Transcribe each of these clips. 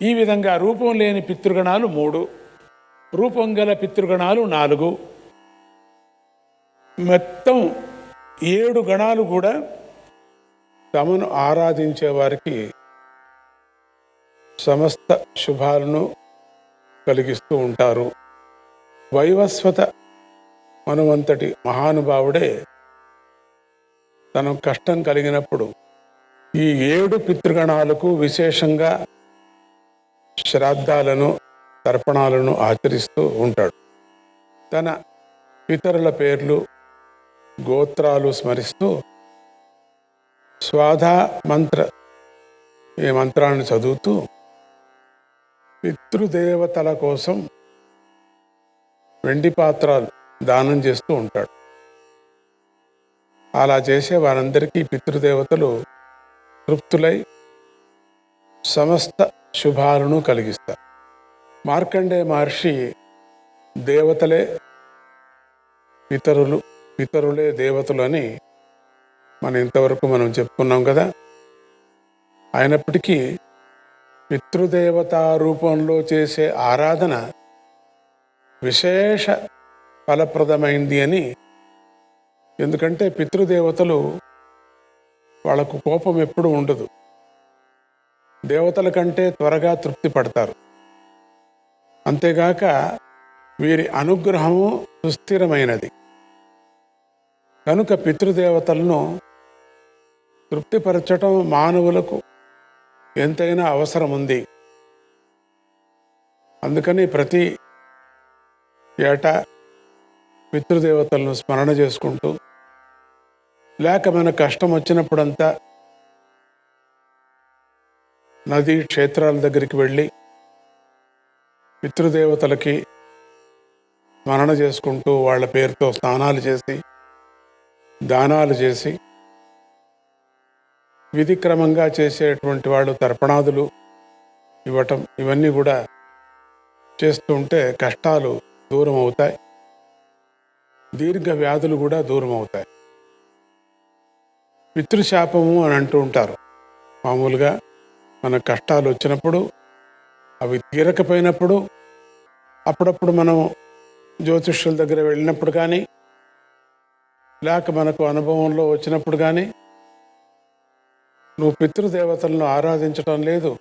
ఈ విధంగా రూపం లేని పితృగణాలు 3, రూపం గల పితృగణాలు 4, మొత్తం 7 గణాలు కూడా తమను ఆరాధించే వారికి సమస్త శుభాలను కలిగిస్తూ ఉంటారు. వైవస్వత మనువంతటి మహానుభావుడే తనకు కష్టం కలిగినప్పుడు ఈ 7 పితృగణాలకు విశేషంగా శ్రాద్ధాలను తర్పణాలను ఆచరిస్తూ ఉంటాడు. తన పితరుల పేర్లు గోత్రాలు స్మరిస్తూ స్వాధా ఈ మంత్రాన్ని చదువుతూ పితృదేవతల కోసం వెండి పాత్రలు దానం చేస్తూ ఉంటాడు. అలా చేసే వారందరికీ పితృదేవతలు తృప్తులై సమస్త శుభాలను కలిగిస్తారు. మార్కండేయ మహర్షి దేవతలే పితరులే దేవతలు అని ఇంతవరకు మనం చెప్పుకున్నాం కదా. అయినప్పటికీ పితృదేవతా రూపంలో చేసే ఆరాధన విశేష ఫలప్రదమైంది అని. ఎందుకంటే పితృదేవతలు వాళ్ళకు కోపం ఎప్పుడు ఉండదు, దేవతల కంటే త్వరగా తృప్తి పడతారు. అంతేగాక వీరి అనుగ్రహము సుస్థిరమైనది కనుక పితృదేవతలను తృప్తిపరచటం మానవులకు ఎంతైనా అవసరం ఉంది. అందుకని ప్రతి ఏటా పితృదేవతలను స్మరణ చేసుకుంటూ, లేక మన కష్టం వచ్చినప్పుడంతా నదీ క్షేత్రాల దగ్గరికి వెళ్ళి పితృదేవతలకి స్మరణ చేసుకుంటూ వాళ్ళ పేరుతో స్నానాలు చేసి దానాలు చేసి విధిక్రమంగా చేసేటువంటి వాళ్ళు తర్పణాదులు ఇవ్వటం, ఇవన్నీ కూడా చేస్తూ ఉంటే కష్టాలు దూరం అవుతాయి, దీర్ఘ వ్యాధులు కూడా దూరం అవుతాయి. పితృశాపము అని అంటూ ఉంటారు. మామూలుగా మన కష్టాలు వచ్చినప్పుడు, అవి తీరకపోయినప్పుడు, అప్పుడప్పుడు మనం జ్యోతిష్యుల దగ్గర వెళ్ళినప్పుడు కానీ, లేక మనకు అనుభవంలో వచ్చినప్పుడు కానీ, నువ్వు పితృదేవతలను ఆరాధించటం లేదు,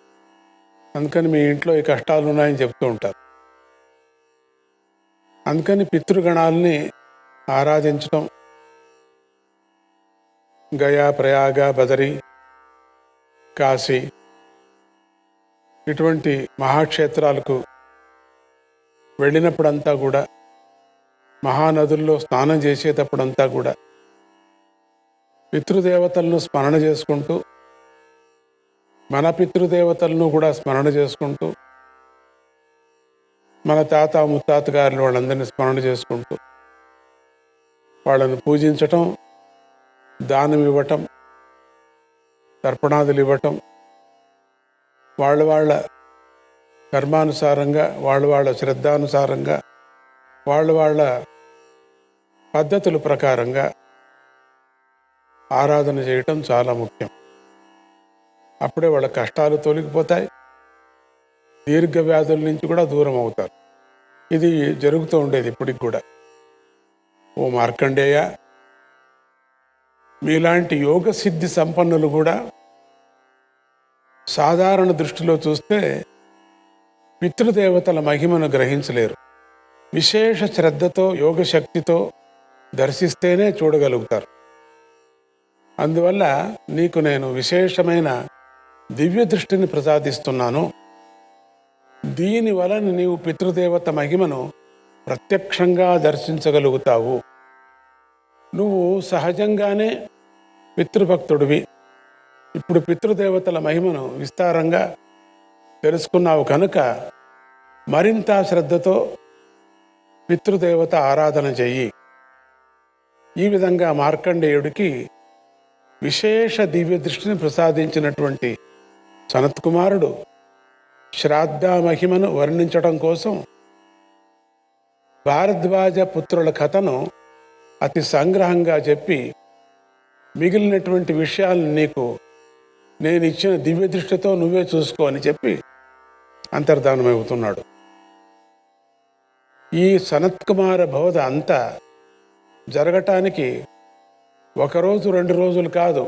అందుకని మీ ఇంట్లో ఈ కష్టాలు ఉన్నాయని చెప్తూ ఉంటారు. అందుకని పితృగణాలని ఆరాధించటం, గయా, ప్రయాగ, బదరి, కాశీ ఇటువంటి మహాక్షేత్రాలకు వెళ్ళినప్పుడంతా కూడా, మహానదుల్లో స్నానం చేసేటప్పుడంతా కూడా పితృదేవతలను స్మరణ చేసుకుంటూ, మన పితృదేవతలను కూడా స్మరణ చేసుకుంటూ, మన తాత ముత్తాత గారులు వాళ్ళందరినీ స్మరణ చేసుకుంటూ వాళ్ళను పూజించటం, దానం ఇవ్వటం, తర్పణాదులు ఇవ్వటం, వాళ్ళ కర్మానుసారంగా, వాళ్ళ శ్రద్ధానుసారంగా, వాళ్ళ పద్ధతుల ప్రకారంగా ఆరాధన చేయటం చాలా ముఖ్యం. అప్పుడే వాళ్ళ కష్టాలు తొలగిపోతాయి, దీర్ఘ వ్యాధుల నుంచి కూడా దూరం అవుతారు. ఇది జరుగుతూ ఉండేది ఇప్పటికి కూడా. ఓ మార్కండేయ, మీలాంటి యోగ సిద్ధి సంపన్నులు కూడా సాధారణ దృష్టిలో చూస్తే పితృదేవతల మహిమను గ్రహించలేరు. విశేష శ్రద్ధతో, యోగ శక్తితో దర్శిస్తేనే చూడగలుగుతారు. అందువల్ల నీకు నేను విశేషమైన దివ్య దృష్టిని ప్రసాదిస్తున్నాను. దీని వలన నీవు పితృదేవత మహిమను ప్రత్యక్షంగా దర్శించగలుగుతావు. నువ్వు సహజంగానే పితృభక్తుడివి. ఇప్పుడు పితృదేవతల మహిమను విస్తారంగా తెలుసుకున్నావు కనుక మరింత శ్రద్ధతో పితృదేవత ఆరాధన చెయ్యి. ఈ విధంగా మార్కండేయుడికి విశేష దివ్య దృష్టిని ప్రసాదించినటువంటి సనత్కుమారుడు శ్రాద్ధ మహిమను వర్ణించడం కోసం భారద్వాజ పుత్రుల కథను అతి సంగ్రహంగా చెప్పి, మిగిలినటువంటి విషయాలను నీకు నేను ఇచ్చిన దివ్య దృష్టితో నువ్వే చూసుకో అని చెప్పి అంతర్ధానమవుతున్నాడు. ఈ సనత్కుమార బోధ అంతా జరగటానికి 1 రోజు 2 రోజులు కాదు,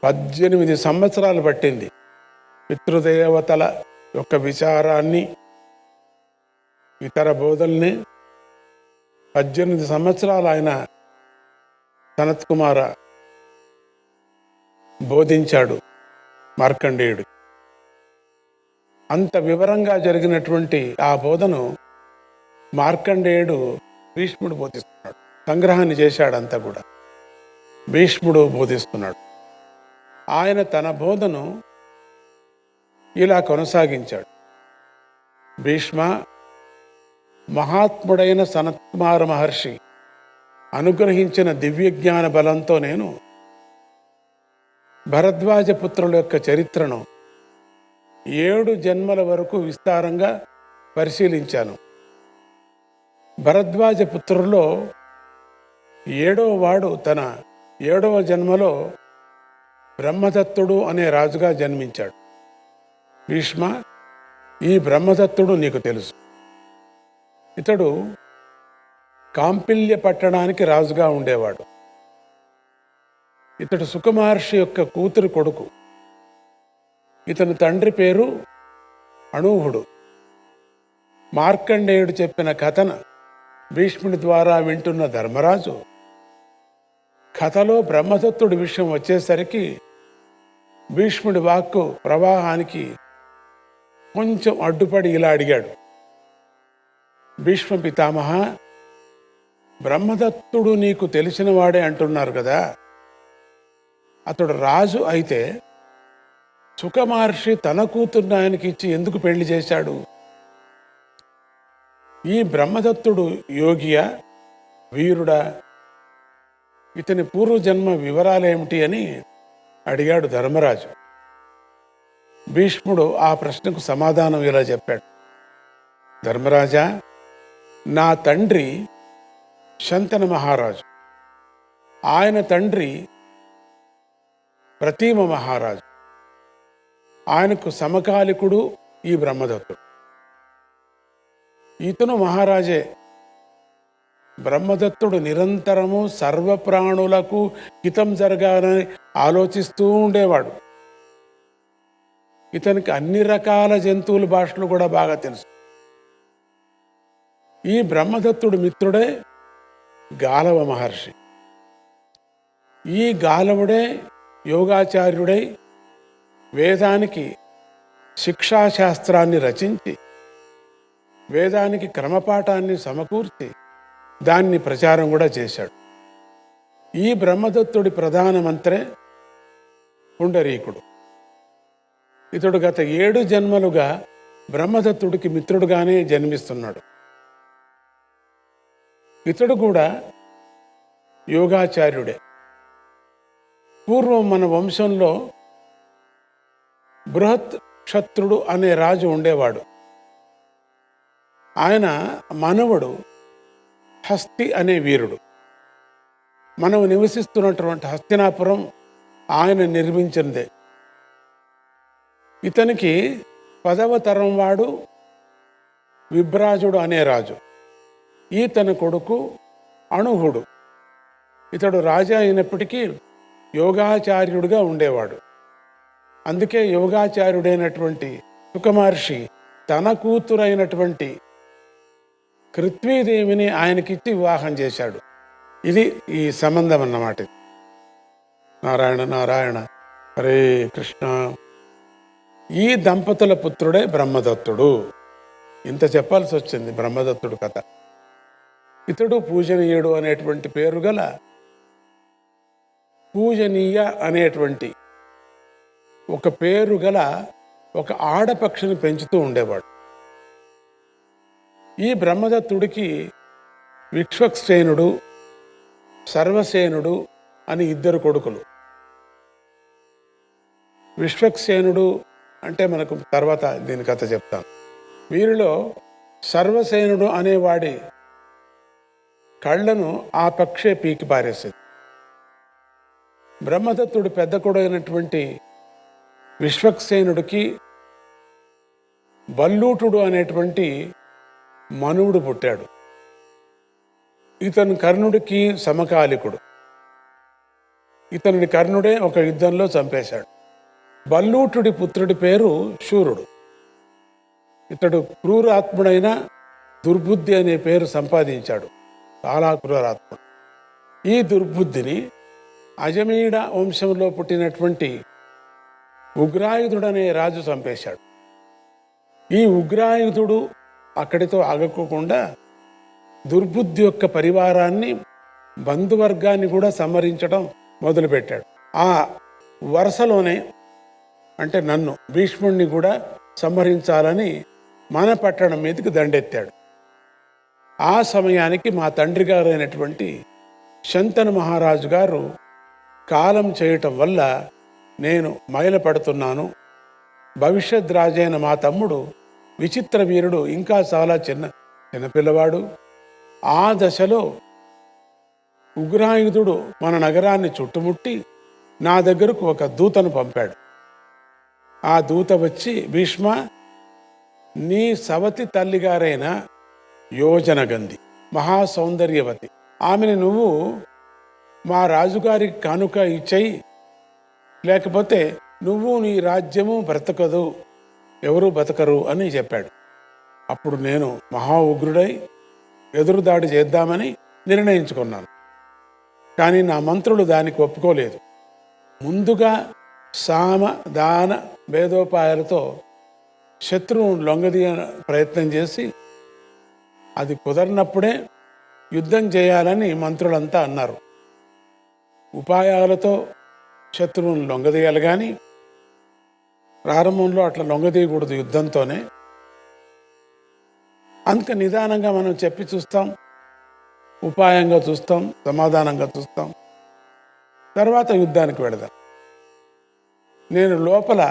18 సంవత్సరాలు పట్టింది. పితృదేవతల యొక్క విచారాన్ని, ఇతర బోధల్ని 18 సంవత్సరాలు ఆయన సనత్కుమార బోధించాడు మార్కండేయుడు. అంత వివరంగా జరిగినటువంటి ఆ బోధను మార్కండేయుడు భీష్ముడు బోధిస్తున్నాడు. సంగ్రహాన్ని చేశాడు అంతా కూడా. భీష్ముడు బోధిస్తున్నాడు. ఆయన తన బోధను ఇలా కొనసాగించాడు. భీష్మ, మహాత్ముడైన సనత్కుమార మహర్షి అనుగ్రహించిన దివ్యజ్ఞాన బలంతో నేను భరద్వాజ పుత్రుల యొక్క చరిత్రను 7 జన్మల వరకు విస్తారంగా పరిశీలించాను. భరద్వాజ పుత్రుల్లో 7వ వాడు తన 7వ జన్మలో బ్రహ్మదత్తుడు అనే రాజుగా జన్మించాడు. భీష్మ, ఈ బ్రహ్మదత్తుడు నీకు తెలుసు. ఇతడు కాంపిల్య పట్టణానికి రాజుగా ఉండేవాడు. ఇతడు సుఖమహర్షి యొక్క కూతురు కొడుకు. ఇతని తండ్రి పేరు అనూహుడు. మార్కండేయుడు చెప్పిన కథను భీష్ముడి ద్వారా వింటున్న ధర్మరాజు కథలో బ్రహ్మదత్తుడి విషయం వచ్చేసరికి భీష్ముడి వాక్కు ప్రవాహానికి కొంచెం అడ్డుపడి ఇలా అడిగాడు. భీష్మ పితామహ, బ్రహ్మదత్తుడు నీకు తెలిసిన వాడే అంటున్నారు కదా, అతడు రాజు అయితే సుఖమహర్షి తన కూతుర్ని ఆయనకి ఇచ్చి ఎందుకు పెళ్లి చేశాడు? ఈ బ్రహ్మదత్తుడు యోగియా, వీరుడా? ఇతని పూర్వజన్మ వివరాలేమిటి అని అడిగాడు ధర్మరాజు. భీష్ముడు ఆ ప్రశ్నకు సమాధానం ఇలా చెప్పాడు. ధర్మరాజా, నా తండ్రి శంతన మహారాజు, ఆయన తండ్రి ప్రతీమ మహారాజు, ఆయనకు సమకాలికుడు ఈ బ్రహ్మదత్తుడు. ఇతను మహారాజే. బ్రహ్మదత్తుడు నిరంతరము సర్వప్రాణులకు హితం జరగాలని ఆలోచిస్తూ ఉండేవాడు. ఇతనికి అన్ని రకాల జంతువుల భాషలు కూడా బాగా తెలుసు. ఈ బ్రహ్మదత్తుడు మిత్రుడే గాలవ మహర్షి. ఈ గాలవుడే యోగాచార్యుడై వేదానికి శిక్షాశాస్త్రాన్ని రచించి వేదానికి క్రమపాఠాన్ని సమకూర్చి దాన్ని ప్రచారం కూడా చేశాడు. ఈ బ్రహ్మదత్తుడి ప్రధానమంత్రే పుండరీకుడు. ఇతడు గత 7 జన్మలుగా బ్రహ్మదత్తుడికి మిత్రుడుగానే జన్మిస్తున్నాడు. ఇతడు కూడా యోగాచార్యుడే. పూర్వం మన వంశంలో బృహత్ క్షత్రుడు అనే రాజు ఉండేవాడు. ఆయన మనవడు హస్తి అనే వీరుడు. మనం నివసిస్తున్నటువంటి హస్తినాపురం ఆయన నిర్మించిందే. ఇతనికి 10వ తరం వాడు విభ్రాజుడు అనే రాజు. తన కొడుకు అనూహుడు. ఇతడు రాజా అయినప్పటికీ యోగాచార్యుడిగా ఉండేవాడు. అందుకే యోగాచార్యుడైనటువంటి సుఖమహర్షి తన కూతురైనటువంటి కృత్వీదేవిని ఆయనకిచ్చి వివాహం చేశాడు. ఇది ఈ సంబంధం అన్నమాట. నారాయణ నారాయణ హరే కృష్ణ. ఈ దంపతుల పుత్రుడే బ్రహ్మదత్తుడు. ఇంత చెప్పాల్సి వచ్చింది బ్రహ్మదత్తుడు కథ. ఇతడు పూజనీయుడు అనేటువంటి పేరు గల పూజనీయ అనేటువంటి ఒక పేరు గల ఒక ఆడపక్షిని పెంచుతూ ఉండేవాడు. ఈ బ్రహ్మదత్తుడికి విక్ష్వక్సేనుడు, సర్వసేనుడు అని 2 కొడుకులు. విశ్వక్సేనుడు అంటే మనకు తర్వాత దీని కథ చెప్తాను. వీరిలో సర్వసేనుడు అనేవాడి కళ్ళను ఆ పక్షే పీకి పారేసింది. బ్రహ్మదత్తుడు పెద్ద కొడుకైనటువంటి విశ్వక్సేనుడికి బల్లూటుడు అనేటువంటి మనువుడు పుట్టాడు. ఇతను కర్ణుడికి సమకాలికుడు. ఇతనిని కర్ణుడే ఒక యుద్ధంలో చంపేశాడు. బల్లూటుడి పుత్రుడి పేరు శూరుడు. ఇతడు క్రూరాత్ముడైన దుర్బుద్ధి అనే పేరు సంపాదించాడు. చాలా క్రూరాత్ముడు. ఈ దుర్బుద్ధిని అజమీడ వంశంలో పుట్టినటువంటి ఉగ్రాయుధుడనే రాజు చంపేశాడు. ఈ ఉగ్రాయుధుడు అక్కడితో ఆగకుండా దుర్బుద్ధి యొక్క పరివారాన్ని, బంధువర్గాన్ని కూడా సంహరించడం మొదలుపెట్టాడు. ఆ వరుసలోనే అంటే నన్ను, భీష్ముడిని కూడా సంహరించాలని మన పట్టణం మీదకి దండెత్తాడు. ఆ సమయానికి మా తండ్రి గారైనటువంటి శంతను మహారాజు గారు కాలం చేయటం వల్ల నేను మైలపడుతున్నాను. భవిష్యత్ రాజైన మా తమ్ముడు విచిత్ర వీరుడు ఇంకా చాలా చిన్నపిల్లవాడు. ఆ దశలో ఉగ్రాయుధుడు మన నగరాన్ని చుట్టుముట్టి నా దగ్గరకు ఒక దూతను పంపాడు. ఆ దూత వచ్చి, భీష్మ, నీ సవతి తల్లిగారైన యోజనగంధి మహాసౌందర్యవతి, ఆమెను నువ్వు మా రాజుగారికి కానుక ఇచ్చేయి, లేకపోతే నువ్వు నీ రాజ్యము బ్రతకదు, ఎవరు బతకరు అని చెప్పాడు. అప్పుడు నేను మహా ఉగ్రుడై ఎదురుదాడి చేద్దామని నిర్ణయించుకున్నాను. కానీ నా మంత్రులు దానికి ఒప్పుకోలేదు. ముందుగా సామ దాన భేదోపాయాలతో శత్రువును లొంగదీయ ప్రయత్నం చేసి అది కుదరినప్పుడే యుద్ధం చేయాలని మంత్రులంతా అన్నారు. ఉపాయాలతో శత్రువును లొంగదీయాలి, కానీ ప్రారంభంలో అట్లా లొంగదీయకూడదు యుద్ధంతోనే. అంత నిదానంగా మనం చెప్పి చూస్తాం, ఉపాయంగా చూస్తాం, సమాధానంగా చూస్తాం, తర్వాత యుద్ధానికి వెళదాం. నేను లోపల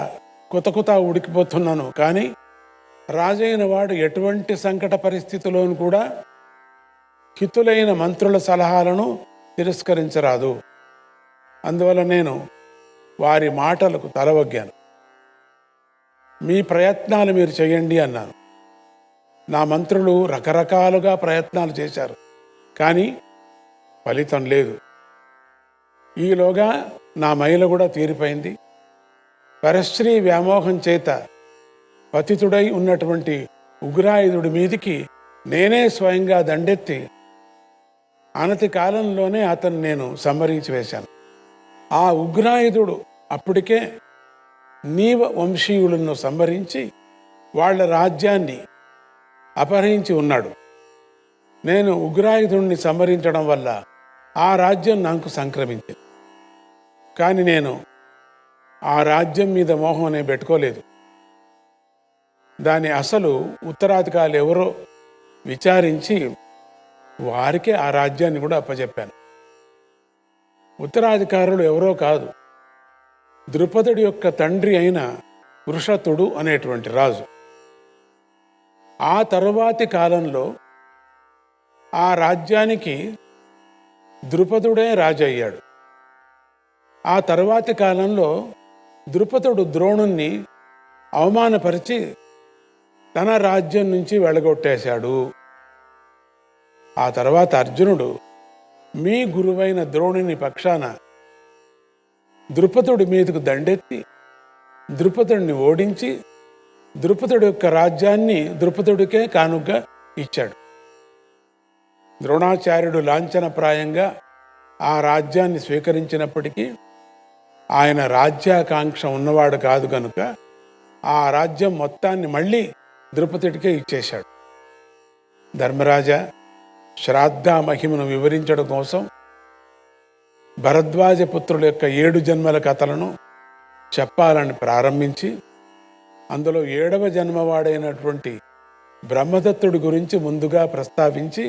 కుతకుత ఉడికిపోతున్నాను, కానీ రాజైన వాడు ఎటువంటి సంకట పరిస్థితిలోనూ కూడా హితులైన మంత్రుల సలహాలను తిరస్కరించరాదు. అందువల్ల నేను వారి మాటలకు తలవగ్గాను. మీ ప్రయత్నాలు మీరు చేయండి అన్నాను. నా మంత్రులు రకరకాలుగా ప్రయత్నాలు చేశారు, కానీ ఫలితం లేదు. ఈలోగా నా మైల కూడా తీరిపోయింది. పరస్త్రీ వ్యామోహం చేత పతితుడై ఉన్నటువంటి ఉగ్రాయుధుడి మీదికి నేనే స్వయంగా దండెత్తి అనతి కాలంలోనే అతను నేను సంహరించి వేశాను. ఆ ఉగ్రాయుధుడు అప్పటికే నీవ వంశీయులను సంహరించి వాళ్ళ రాజ్యాన్ని అపహరించి ఉన్నాడు. నేను ఉగ్రాయుధుడిని సంహరించడం వల్ల ఆ రాజ్యం నాకు సంక్రమించింది. కానీ నేను ఆ రాజ్యం మీద మోహం నేను పెట్టుకోలేదు. దాని అసలు ఉత్తరాధికారులు ఎవరో విచారించి వారికే ఆ రాజ్యాన్ని కూడా అప్పచెప్పాను. ఉత్తరాధికారులు ఎవరో కాదు, ద్రుపదుడి యొక్క తండ్రి అయిన వృషతుడు అనేటువంటి రాజు. ఆ తరువాతి కాలంలో ఆ రాజ్యానికి ద్రుపదుడే రాజు అయ్యాడు. ఆ తరువాతి కాలంలో ద్రుపదుడు ద్రోణుణ్ణి అవమానపరిచి తన రాజ్యం నుంచి వెళ్ళగొట్టేశాడు. ఆ తర్వాత అర్జునుడు మీ గురువైన ద్రోణుని పక్షాన ద్రుపదుడి మీదకు దండెత్తి ద్రుపదుడిని ఓడించి ద్రుపదుడి యొక్క రాజ్యాన్ని ద్రుపదుడికే కానుగ్గా ఇచ్చాడు. ద్రోణాచార్యుడు లాంఛనప్రాయంగా ఆ రాజ్యాన్ని స్వీకరించినప్పటికీ ఆయన రాజ్యాకాంక్ష ఉన్నవాడు కాదు కనుక ఆ రాజ్యం మొత్తాన్ని మళ్ళీ ద్రుపదుడికే ఇచ్చేశాడు. ధర్మరాజా, శ్రాద్ధ మహిమను వివరించడం కోసం భరద్వాజ పుత్రుల యొక్క 7 జన్మల కథలను చెప్పాలని ప్రారంభించి అందులో 7వ జన్మవాడైనటువంటి బ్రహ్మదత్తుడి గురించి ముందుగా ప్రస్తావించి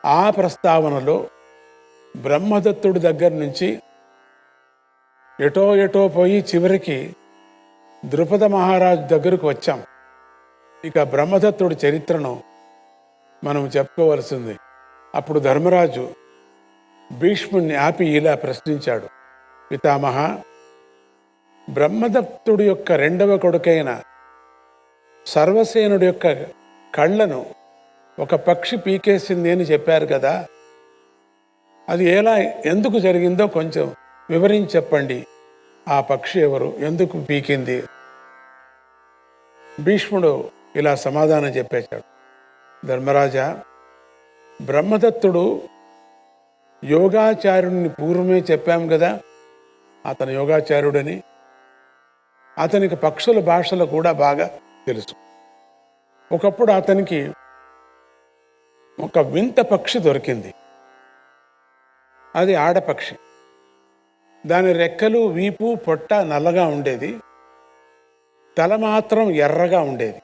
ఆ ప్రస్తావనలో బ్రహ్మదత్తుడి దగ్గర నుంచి ఎటో పోయి చివరికి ద్రుపద మహారాజు దగ్గరకు వచ్చాం. ఇక బ్రహ్మదత్తుడి చరిత్రను మనం చెప్పుకోవలసింది. అప్పుడు ధర్మరాజు భీష్ముణ్ణి ఆపి ఇలా ప్రశ్నించాడు, పితామహ, బ్రహ్మదత్తుడి యొక్క 2వ కొడుకైన సర్వసేనుడి యొక్క కళ్ళను ఒక పక్షి పీకేసింది అని చెప్పారు కదా, అది ఎందుకు జరిగిందో కొంచెం వివరించి చెప్పండి. ఆ పక్షి ఎవరు, ఎందుకు పీకింది? భీష్ముడు ఇలా సమాధానం చెప్పేశాడు. ధర్మరాజా, బ్రహ్మదత్తుడు యోగాచార్యుడిని పూర్వమే చెప్పాం కదా, అతను యోగాచార్యుడని. అతనికి పక్షుల భాషలు కూడా బాగా తెలుసు. ఒకప్పుడు అతనికి ఒక వింత పక్షి దొరికింది. అది ఆడపక్షి. దాని రెక్కలు, వీపు, పొట్ట నల్లగా ఉండేది, తల మాత్రం ఎర్రగా ఉండేది.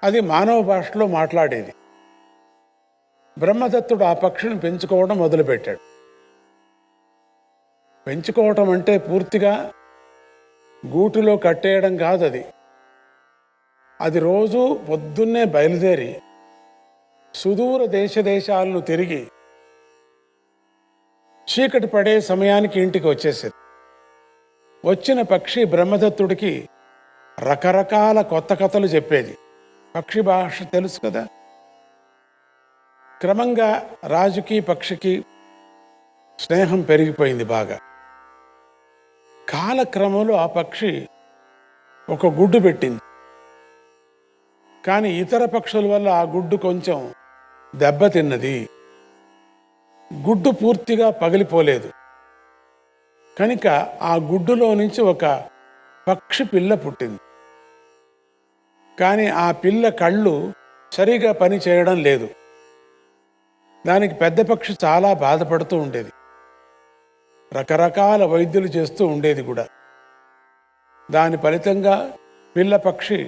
అది మానవ భాషలో మాట్లాడేది. బ్రహ్మదత్తుడు ఆ పక్షిని పెంచుకోవడం మొదలుపెట్టాడు. పెంచుకోవటం అంటే పూర్తిగా గూటిలో కట్టేయడం కాదు. అది రోజు పొద్దున్నే బయలుదేరి సుదూర దేశాలను తిరిగి చీకటి పడే సమయానికి ఇంటికి వచ్చేసేది. వచ్చిన పక్షి బ్రహ్మదత్తుడికి రకరకాల కొత్త కథలు చెప్పేది. పక్షి భాష తెలుసు కదా. క్రమంగా రాజుకి పక్షికి స్నేహం పెరిగిపోయింది బాగా. కాలక్రమంలో ఆ పక్షి ఒక గుడ్డు పెట్టింది. కానీ ఇతర పక్షుల వల్ల ఆ గుడ్డు కొంచెం దెబ్బతిన్నది. గుడ్డు పూర్తిగా పగిలిపోలేదు. కనుక ఆ గుడ్డులో నుంచి ఒక పక్షి పిల్ల పుట్టింది. కానీ ఆ పిల్ల కళ్ళు సరిగా పని చేయడం లేదు. దానికి పెద్ద పక్షి చాలా బాధపడుతూ ఉండేది. రకరకాల వైద్యులు చేస్తూ ఉండేది కూడా. దాని ఫలితంగా పిల్ల పక్షి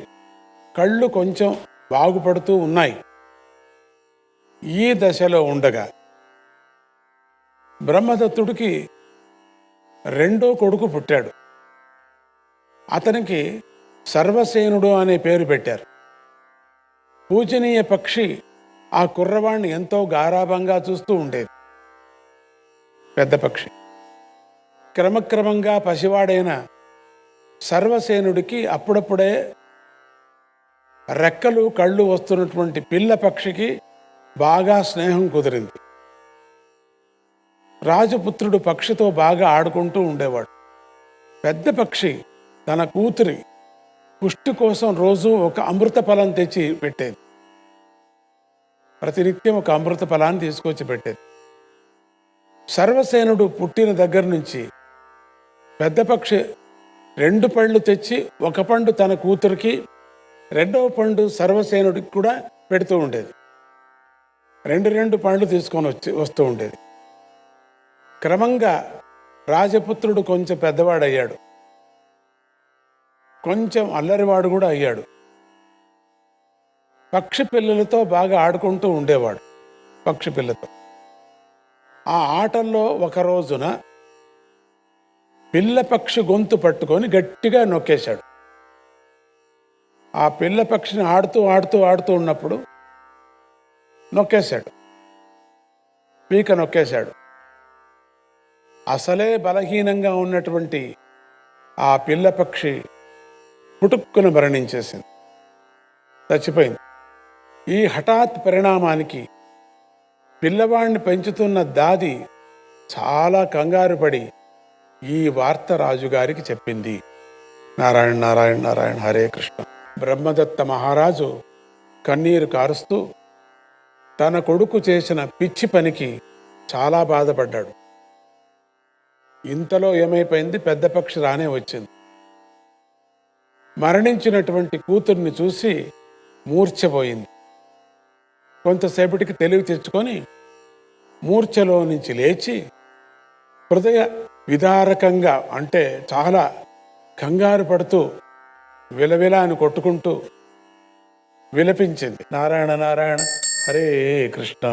కళ్ళు కొంచెం బాగుపడుతూ ఉన్నాయి. ఈ దశలో ఉండగా బ్రహ్మదత్తుడికి రెండో కొడుకు పుట్టాడు. అతనికి సర్వసేనుడు అనే పేరు పెట్టారు. పూజనీయ పక్షి ఆ కుర్రవాణ్ణి ఎంతో గారాభంగా చూస్తూ ఉండేది. పెద్ద పక్షి క్రమక్రమంగా పసివాడైన సర్వసేనుడికి అప్పుడప్పుడే రెక్కలు, కళ్ళు వస్తున్నటువంటి పిల్ల పక్షికి బాగా స్నేహం కుదిరింది. రాజపుత్రుడు పక్షితో బాగా ఆడుకుంటూ ఉండేవాడు. పెద్ద పక్షి తన కూతురి పుష్టి కోసం రోజు ఒక అమృత ఫలం తెచ్చి పెట్టేది. ప్రతినిత్యం ఒక అమృత ఫలాన్ని తీసుకొచ్చి పెట్టేది. సర్వసేనుడు పుట్టిన దగ్గర నుంచి పెద్ద పక్షి 2 పళ్ళు తెచ్చి, ఒక పండు తన కూతురికి, రెండవ పండు సర్వసేనుడికి కూడా పెడుతూ ఉండేది. 2 పండ్లు తీసుకొని వస్తూ ఉండేది. క్రమంగా రాజపుత్రుడు కొంచెం పెద్దవాడయ్యాడు. కొంచెం అల్లరివాడు కూడా అయ్యాడు. పక్షి పిల్లలతో బాగా ఆడుకుంటూ ఉండేవాడు. పక్షి పిల్లతో ఆ ఆటల్లో ఒక రోజున పిల్ల పక్షి గొంతు పట్టుకొని గట్టిగా నొక్కేశాడు. ఆ పిల్ల పక్షిని ఆడుతూ ఉన్నప్పుడు నొక్కేశాడు, పీక నొక్కేశాడు. అసలే బలహీనంగా ఉన్నటువంటి ఆ పిల్ల పక్షి పుటుక్కున మరణించేసింది, చచ్చిపోయింది. ఈ హఠాత్ పరిణామానికి పిల్లవాడిని పెంచుతున్న దాది చాలా కంగారు పడి ఈ వార్త రాజుగారికి చెప్పింది. నారాయణ నారాయణ నారాయణ, హరే కృష్ణ. బ్రహ్మదత్త మహారాజు కన్నీరు కారుస్తూ తన కొడుకు చేసిన పిచ్చి పనికి చాలా బాధపడ్డాడు. ఇంతలో ఏమైపోయింది, పెద్ద పక్షి రానే వచ్చింది. మరణించినటువంటి కూతుర్ని చూసి మూర్ఛపోయింది. కొంతసేపటికి తెలివి తెచ్చుకొని మూర్ఛలో నుంచి లేచి హృదయ విదారకంగా, అంటే చాలా కంగారు పడుతూ విలవిలా అని కొట్టుకుంటూ విలపించింది. నారాయణ నారాయణ, హరే కృష్ణ.